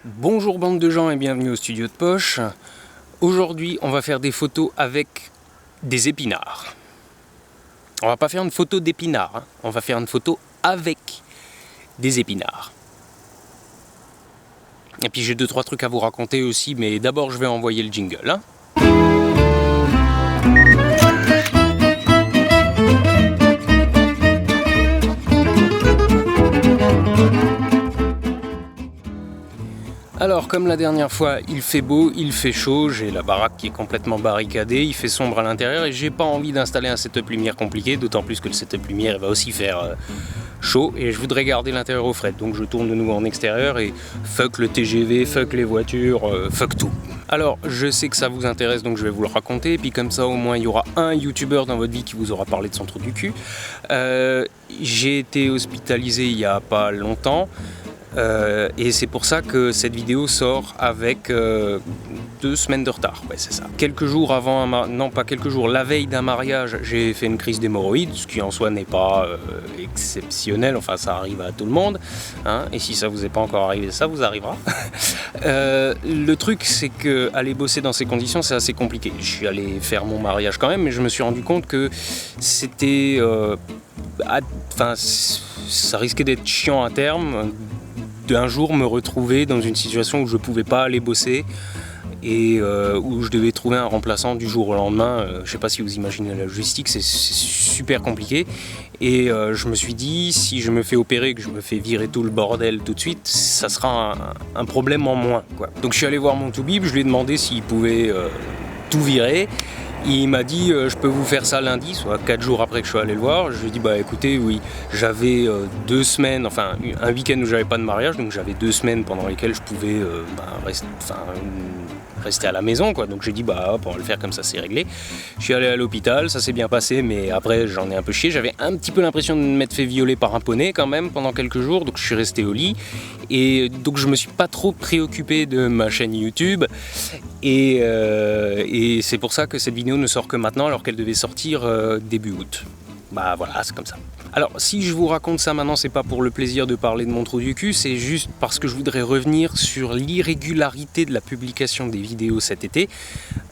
Bonjour bande de gens et bienvenue au studio de poche. Aujourd'hui on va faire des photos avec des épinards. On va pas faire une photo d'épinards, hein. On va faire une photo avec des épinards. Et puis j'ai 2-3 trucs à vous raconter aussi, mais d'abord je vais envoyer le jingle, hein. Alors comme la dernière fois, il fait beau, il fait chaud, j'ai la baraque qui est complètement barricadée, il fait sombre à l'intérieur et j'ai pas envie d'installer un setup lumière compliqué, d'autant plus que le setup lumière va aussi faire chaud et je voudrais garder l'intérieur au frais. Donc je tourne de nouveau en extérieur et fuck le TGV, fuck les voitures, fuck tout. Alors je sais que ça vous intéresse donc je vais vous le raconter et puis comme ça au moins il y aura un youtubeur dans votre vie qui vous aura parlé de son trou du cul. J'ai été hospitalisé il y a pas longtemps. Et c'est pour ça que cette vidéo sort avec 2 semaines de retard, ouais c'est ça. Quelques jours avant, non pas quelques jours, la veille d'un mariage, j'ai fait une crise d'hémorroïdes, ce qui en soi n'est pas exceptionnel, enfin ça arrive à tout le monde, hein, et si ça vous est pas encore arrivé, ça vous arrivera. Le truc c'est que aller bosser dans ces conditions c'est assez compliqué. Je suis allé faire mon mariage quand même, mais je me suis rendu compte que c'était... Enfin, ça risquait d'être chiant à terme, d'un jour me retrouver dans une situation où je ne pouvais pas aller bosser et où je devais trouver un remplaçant du jour au lendemain. Je ne sais pas si vous imaginez la logistique, c'est super compliqué. Et je me suis dit, si je me fais opérer, que je me fais virer tout le bordel tout de suite, ça sera un problème en moins, quoi. Donc je suis allé voir mon toubib, je lui ai demandé s'il pouvait tout virer. Il m'a dit je peux vous faire ça lundi, soit 4 jours après que je suis allé le voir. Je lui ai dit bah écoutez oui, j'avais 2 semaines, enfin un week-end où j'avais pas de mariage, donc j'avais 2 semaines pendant lesquelles je pouvais rester à la maison quoi. Donc j'ai dit bah hop, on va le faire comme ça, c'est réglé. Je suis allé à l'hôpital, ça s'est bien passé, mais après j'en ai un peu chié. J'avais un petit peu l'impression de m'être fait violer par un poney quand même pendant quelques jours, donc je suis resté au lit. Et donc je me suis pas trop préoccupé de ma chaîne YouTube et c'est pour ça que cette vidéo ne sort que maintenant alors qu'elle devait sortir début août. Bah voilà, c'est comme ça. Alors si je vous raconte ça maintenant, c'est pas pour le plaisir de parler de mon trou du cul, c'est juste parce que je voudrais revenir sur l'irrégularité de la publication des vidéos cet été,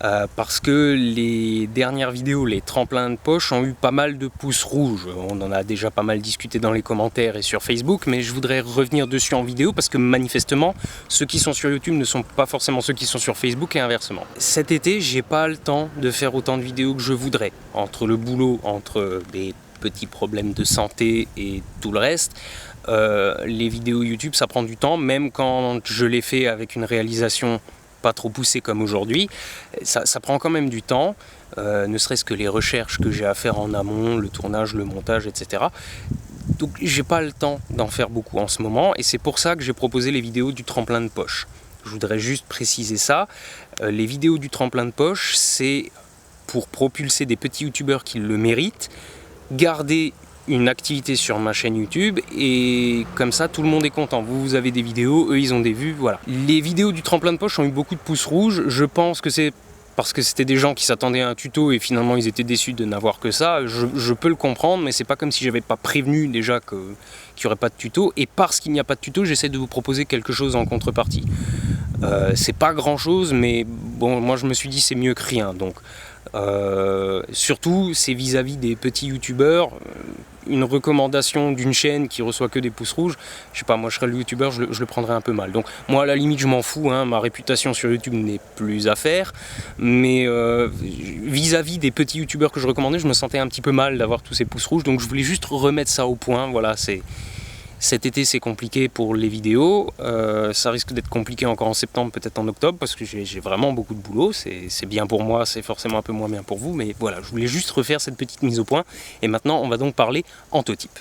parce que les dernières vidéos, les tremplins de poche, ont eu pas mal de pouces rouges. On en a déjà pas mal discuté dans les commentaires et sur Facebook, mais je voudrais revenir dessus en vidéo parce que manifestement, ceux qui sont sur YouTube ne sont pas forcément ceux qui sont sur Facebook et inversement. Cet été, j'ai pas le temps de faire autant de vidéos que je voudrais. Entre le boulot, entre des petits problèmes de santé et tout le reste, les vidéos YouTube ça prend du temps, même quand je les fais avec une réalisation pas trop poussée comme aujourd'hui, ça prend quand même du temps, ne serait-ce que les recherches que j'ai à faire en amont, le tournage, le montage, etc. Donc j'ai pas le temps d'en faire beaucoup en ce moment et c'est pour ça que j'ai proposé les vidéos du tremplin de poche. Je voudrais juste préciser ça, les vidéos du tremplin de poche c'est pour propulser des petits youtubeurs qui le méritent, garder une activité sur ma chaîne YouTube et comme ça tout le monde est content. Vous avez des vidéos, eux ils ont des vues, voilà. Les vidéos du tremplin de poche ont eu beaucoup de pouces rouges, je pense que c'est parce que c'était des gens qui s'attendaient à un tuto et finalement ils étaient déçus de n'avoir que ça. Je peux le comprendre, mais c'est pas comme si j'avais pas prévenu déjà qu'il n'y aurait pas de tuto, et parce qu'il n'y a pas de tuto j'essaie de vous proposer quelque chose en contrepartie. C'est pas grand chose, mais bon, moi je me suis dit c'est mieux que rien, donc surtout c'est vis-à-vis des petits youtubeurs. Une recommandation d'une chaîne qui reçoit que des pouces rouges, je sais pas, moi je serais le youtubeur, je le prendrais un peu mal. Donc moi à la limite je m'en fous, hein, ma réputation sur YouTube n'est plus à faire, mais vis-à-vis des petits youtubeurs que je recommandais, je me sentais un petit peu mal d'avoir tous ces pouces rouges, donc je voulais juste remettre ça au point. Voilà, cet été c'est compliqué pour les vidéos, ça risque d'être compliqué encore en septembre, peut-être en octobre, parce que j'ai vraiment beaucoup de boulot, c'est bien pour moi, c'est forcément un peu moins bien pour vous, mais voilà, je voulais juste refaire cette petite mise au point, et maintenant on va donc parler anthotype.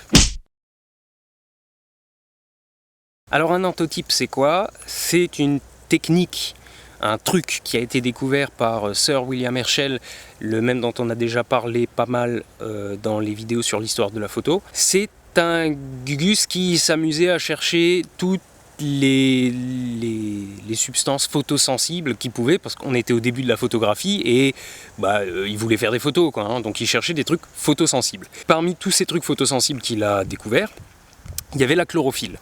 Alors un anthotype c'est quoi? C'est une technique, un truc qui a été découvert par Sir William Herschel, le même dont on a déjà parlé pas mal dans les vidéos sur l'histoire de la photo. C'est un gugus qui s'amusait à chercher toutes les substances photosensibles qu'il pouvait, parce qu'on était au début de la photographie et il voulait faire des photos quoi, hein, donc il cherchait des trucs photosensibles. Parmi tous ces trucs photosensibles qu'il a découverts, il y avait la chlorophylle.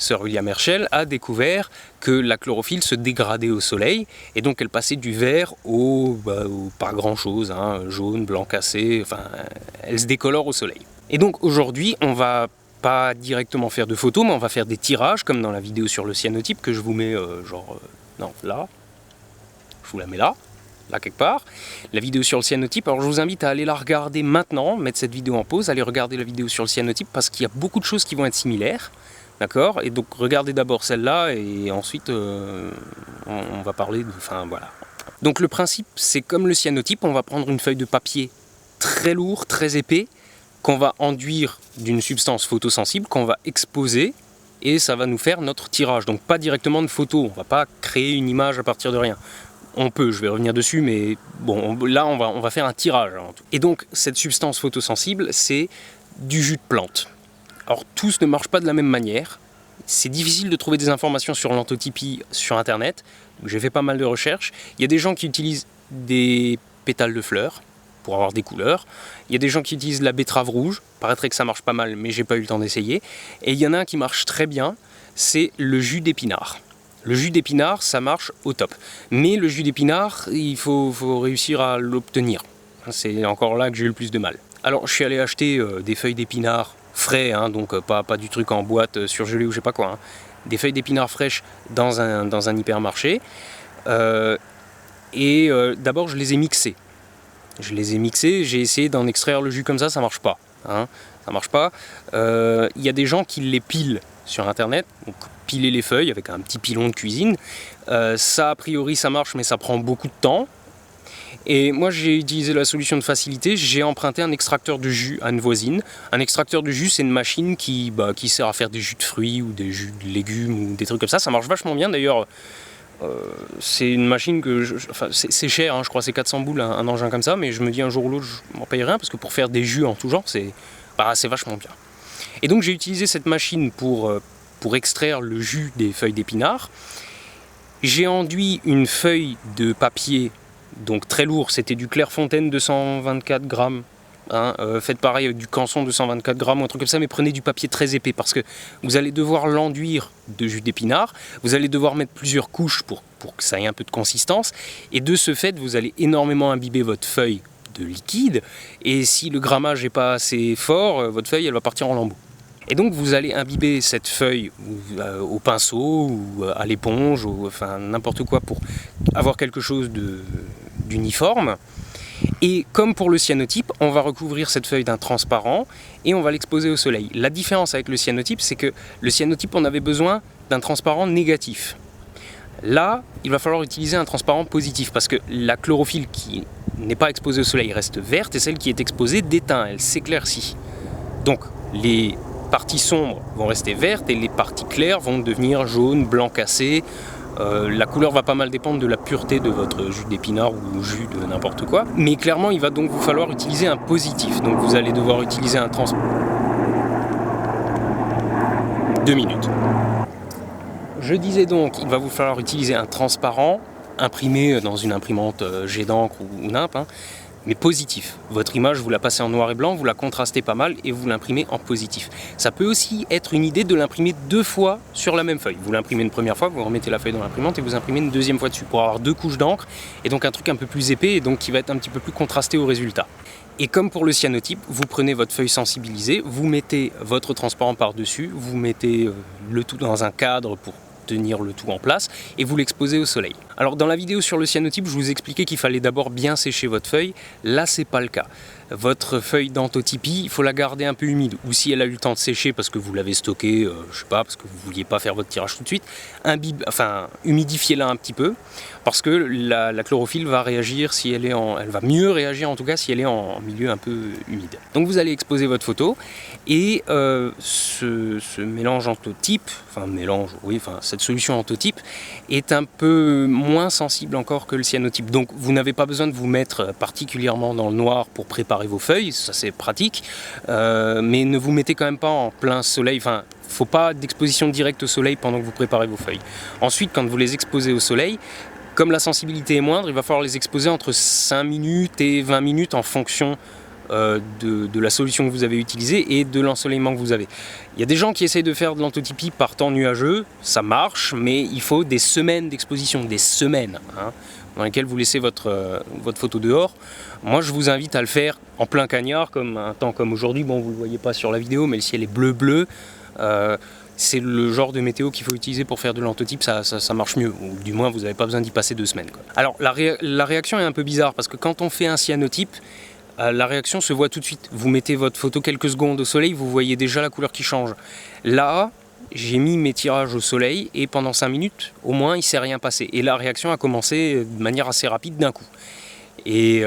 Sir William Herschel a découvert que la chlorophylle se dégradait au soleil et donc elle passait du vert au pas grand chose, hein, jaune, blanc cassé, enfin elle se décolore au soleil. Et donc aujourd'hui on va pas directement faire de photos, mais on va faire des tirages comme dans la vidéo sur le cyanotype que je vous mets non là, je vous la mets là quelque part, la vidéo sur le cyanotype. Alors je vous invite à aller la regarder maintenant, mettre cette vidéo en pause, aller regarder la vidéo sur le cyanotype parce qu'il y a beaucoup de choses qui vont être similaires, d'accord? Et donc regardez d'abord celle-là et ensuite on va parler de... Enfin voilà. Donc le principe c'est comme le cyanotype, on va prendre une feuille de papier très lourd, très épais, qu'on va enduire d'une substance photosensible, qu'on va exposer et ça va nous faire notre tirage. Donc pas directement de photo, on ne va pas créer une image à partir de rien. On peut, je vais revenir dessus, mais bon, là on va faire un tirage. Et donc cette substance photosensible, c'est du jus de plante. Alors tous ne marchent pas de la même manière. C'est difficile de trouver des informations sur l'anthotypie sur internet. J'ai fait pas mal de recherches. Il y a des gens qui utilisent des pétales de fleurs pour avoir des couleurs. Il y a des gens qui utilisent la betterave rouge. Paraîtrait que ça marche pas mal, mais j'ai pas eu le temps d'essayer. Et il y en a un qui marche très bien, c'est le jus d'épinard. Le jus d'épinard, ça marche au top. Mais le jus d'épinard, il faut réussir à l'obtenir. C'est encore là que j'ai eu le plus de mal. Alors, je suis allé acheter des feuilles d'épinard frais, hein, donc pas du truc en boîte surgelé ou je sais pas quoi. Hein. Des feuilles d'épinard fraîches dans un hypermarché. D'abord, je les ai mixées. J'ai essayé d'en extraire le jus comme ça marche pas. Hein, ça marche pas. Il y a des gens qui les pilent sur internet, donc piler les feuilles avec un petit pilon de cuisine. Ça a priori ça marche, mais ça prend beaucoup de temps. Et moi j'ai utilisé la solution de facilité, j'ai emprunté un extracteur de jus à une voisine. Un extracteur de jus, c'est une machine qui sert à faire des jus de fruits ou des jus de légumes ou des trucs comme ça. Ça marche vachement bien d'ailleurs. C'est une machine que c'est cher, hein, je crois c'est 400 boules un engin comme ça, mais je me dis un jour ou l'autre je m'en paye rien parce que pour faire des jus en tout genre c'est vachement bien. Et donc j'ai utilisé cette machine pour extraire le jus des feuilles d'épinard. J'ai enduit une feuille de papier, donc très lourd, c'était du Clairefontaine 224 grammes. Hein, faites pareil avec du Canson 224 grammes ou un truc comme ça, mais prenez du papier très épais parce que vous allez devoir l'enduire de jus d'épinard, vous allez devoir mettre plusieurs couches pour que ça ait un peu de consistance, et de ce fait vous allez énormément imbiber votre feuille de liquide, et si le grammage n'est pas assez fort, votre feuille elle va partir en lambeaux. Et donc vous allez imbiber cette feuille au pinceau ou à l'éponge, ou enfin n'importe quoi pour avoir quelque chose d'uniforme. Et comme pour le cyanotype, on va recouvrir cette feuille d'un transparent et on va l'exposer au soleil. La différence avec le cyanotype, c'est que le cyanotype, on avait besoin d'un transparent négatif. Là, il va falloir utiliser un transparent positif parce que la chlorophylle qui n'est pas exposée au soleil reste verte et celle qui est exposée déteint, elle s'éclaircit. Donc les parties sombres vont rester vertes et les parties claires vont devenir jaune, blanc cassé. La couleur va pas mal dépendre de la pureté de votre jus d'épinard ou jus de n'importe quoi. Mais clairement, il va donc vous falloir utiliser un positif. Donc vous allez devoir utiliser un 2 minutes. Je disais donc, il va vous falloir utiliser un transparent imprimé dans une imprimante jet d'encre ou NIMP, hein, mais positif. Votre image, vous la passez en noir et blanc, vous la contrastez pas mal et vous l'imprimez en positif. Ça peut aussi être une idée de l'imprimer 2 fois sur la même feuille. Vous l'imprimez une première fois, vous remettez la feuille dans l'imprimante et vous imprimez une deuxième fois dessus pour avoir 2 couches d'encre et donc un truc un peu plus épais et donc qui va être un petit peu plus contrasté au résultat. Et comme pour le cyanotype, vous prenez votre feuille sensibilisée, vous mettez votre transparent par-dessus, vous mettez le tout dans un cadre pour tenir le tout en place et vous l'exposez au soleil. Alors dans la vidéo sur le cyanotype, je vous expliquais qu'il fallait d'abord bien sécher votre feuille. Là, c'est pas le cas. Votre feuille d'anthotypie, il faut la garder un peu humide. Ou si elle a eu le temps de sécher parce que vous l'avez stockée, je sais pas, parce que vous vouliez pas faire votre tirage tout de suite, humidifiez-la un petit peu parce que la chlorophylle va réagir si elle va mieux réagir en tout cas si elle est en milieu un peu humide. Donc vous allez exposer votre photo et ce mélange anthotype, cette solution anthotype est un peu moins sensible encore que le cyanotype. Donc vous n'avez pas besoin de vous mettre particulièrement dans le noir pour préparer vos feuilles, ça c'est pratique, mais ne vous mettez quand même pas en plein soleil, faut pas d'exposition directe au soleil pendant que vous préparez vos feuilles. Ensuite, quand vous les exposez au soleil, comme la sensibilité est moindre, il va falloir les exposer entre 5 minutes et 20 minutes en fonction de la solution que vous avez utilisée et de l'ensoleillement que vous avez. Il y a des gens qui essayent de faire de l'antotypie par temps nuageux, ça marche, mais il faut des semaines d'exposition, des semaines, hein, dans lesquelles vous laissez votre photo dehors. Moi je vous invite à le faire en plein cagnard, comme un temps comme aujourd'hui. Bon, vous ne le voyez pas sur la vidéo, mais le ciel est bleu. C'est le genre de météo qu'il faut utiliser pour faire de l'antotype, ça marche mieux, ou du moins vous n'avez pas besoin d'y passer 2 semaines, quoi. Alors la réaction est un peu bizarre, parce que quand on fait un cyanotype, la réaction se voit tout de suite. Vous mettez votre photo quelques secondes au soleil, vous voyez déjà la couleur qui change. Là, j'ai mis mes tirages au soleil, et pendant 5 minutes, au moins, il ne s'est rien passé. Et la réaction a commencé de manière assez rapide d'un coup. Et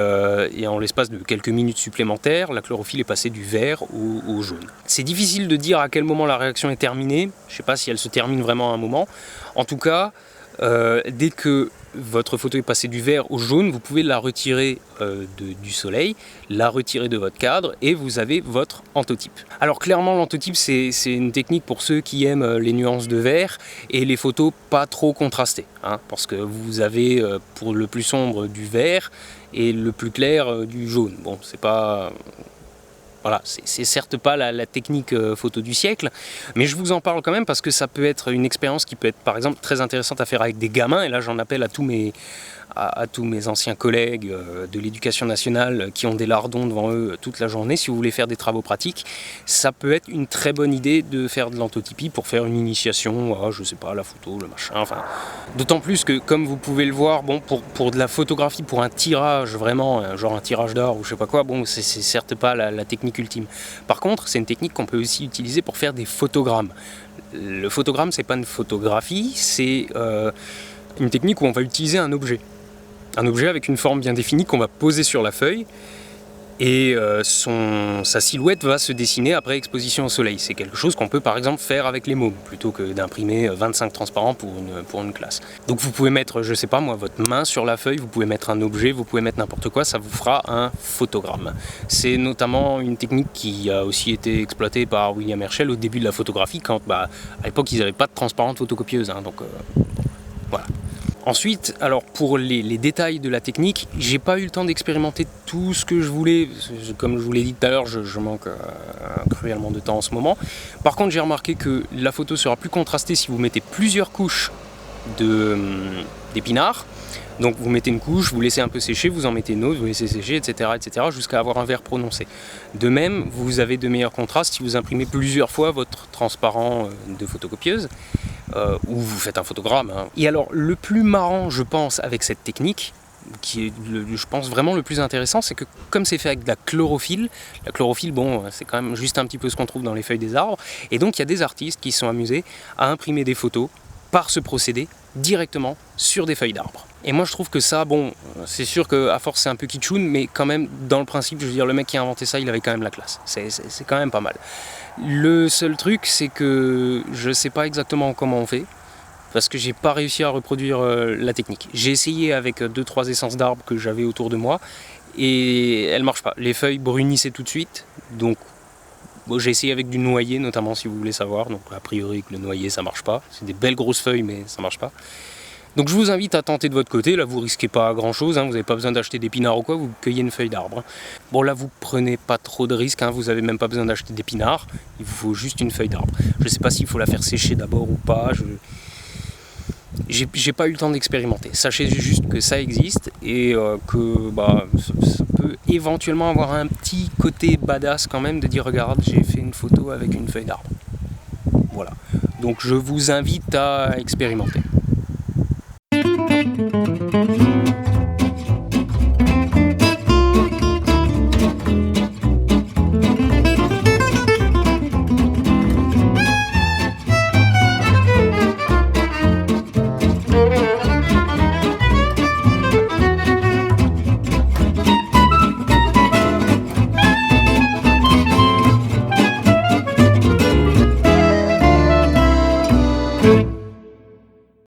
en l'espace de quelques minutes supplémentaires, la chlorophylle est passée du vert au jaune. C'est difficile de dire à quel moment la réaction est terminée. Je ne sais pas si elle se termine vraiment à un moment. En tout cas, dès que votre photo est passée du vert au jaune, vous pouvez la retirer du soleil, la retirer de votre cadre et vous avez votre antotype. Alors clairement, l'antotype, c'est une technique pour ceux qui aiment les nuances de vert et les photos pas trop contrastées, hein, parce que vous avez pour le plus sombre du vert et le plus clair du jaune. Bon, c'est pas... Voilà, c'est certes pas la technique photo du siècle, mais je vous en parle quand même parce que ça peut être une expérience qui peut être par exemple très intéressante à faire avec des gamins, et là j'en appelle à tous mes anciens collègues de l'éducation nationale qui ont des lardons devant eux toute la journée. Si vous voulez faire des travaux pratiques, ça peut être une très bonne idée de faire de l'antotypie pour faire une initiation, je sais pas, la photo, le machin, enfin. D'autant plus que, comme vous pouvez le voir, bon, pour de la photographie, pour un tirage vraiment, genre un tirage d'or ou je sais pas quoi, bon, c'est certes pas la technique ultime. Par contre, c'est une technique qu'on peut aussi utiliser pour faire des photogrammes. Le photogramme, c'est pas une photographie, c'est une technique où on va utiliser un objet. Un objet avec une forme bien définie qu'on va poser sur la feuille, et sa silhouette va se dessiner après exposition au soleil. C'est quelque chose qu'on peut par exemple faire avec les mômes, plutôt que d'imprimer 25 transparents pour une classe. Donc vous pouvez mettre, je sais pas moi, votre main sur la feuille, vous pouvez mettre un objet, vous pouvez mettre n'importe quoi, ça vous fera un photogramme. C'est notamment une technique qui a aussi été exploitée par William Herschel au début de la photographie, quand à l'époque ils n'avaient pas de transparente photocopieuse, hein, donc voilà. Ensuite, alors pour les détails de la technique, j'ai pas eu le temps d'expérimenter tout ce que je voulais. Comme je vous l'ai dit tout à l'heure, je manque cruellement de temps en ce moment. Par contre, j'ai remarqué que la photo sera plus contrastée si vous mettez plusieurs couches d'épinards. Donc vous mettez une couche, vous laissez un peu sécher, vous en mettez une autre, vous laissez sécher, etc. jusqu'à avoir un vert prononcé. De même, vous avez de meilleurs contrastes si vous imprimez plusieurs fois votre transparent de photocopieuse. Ou vous faites un photogramme, hein. Et alors le plus marrant, je pense, avec cette technique, qui est je pense vraiment le plus intéressant, c'est que comme c'est fait avec de la chlorophylle, bon, c'est quand même juste un petit peu ce qu'on trouve dans les feuilles des arbres, et donc il y a des artistes qui se sont amusés à imprimer des photos par ce procédé directement sur des feuilles d'arbres. Et moi je trouve que ça, bon, c'est sûr qu'à force c'est un peu kitschoun, mais quand même dans le principe, je veux dire, le mec qui a inventé ça, il avait quand même la classe. C'est quand même pas mal. Le seul truc, c'est que je sais pas exactement comment on fait, parce que j'ai pas réussi à reproduire la technique. J'ai essayé avec 2-3 essences d'arbres que j'avais autour de moi, et elles marchent pas. Les feuilles brunissaient tout de suite, donc bon, j'ai essayé avec du noyer notamment, si vous voulez savoir, donc a priori que le noyer ça marche pas. C'est des belles grosses feuilles, mais ça marche pas. Donc je vous invite à tenter de votre côté, là vous risquez pas grand chose, hein, vous n'avez pas besoin d'acheter d'épinards ou quoi, vous cueillez une feuille d'arbre. Bon là vous prenez pas trop de risques, hein, vous n'avez même pas besoin d'acheter d'épinards, il vous faut juste une feuille d'arbre. Je sais pas s'il faut la faire sécher d'abord ou pas, j'ai pas eu le temps d'expérimenter. Sachez juste que ça existe et que ça peut éventuellement avoir un petit côté badass quand même de dire regarde j'ai fait une photo avec une feuille d'arbre. Voilà, donc je vous invite à expérimenter.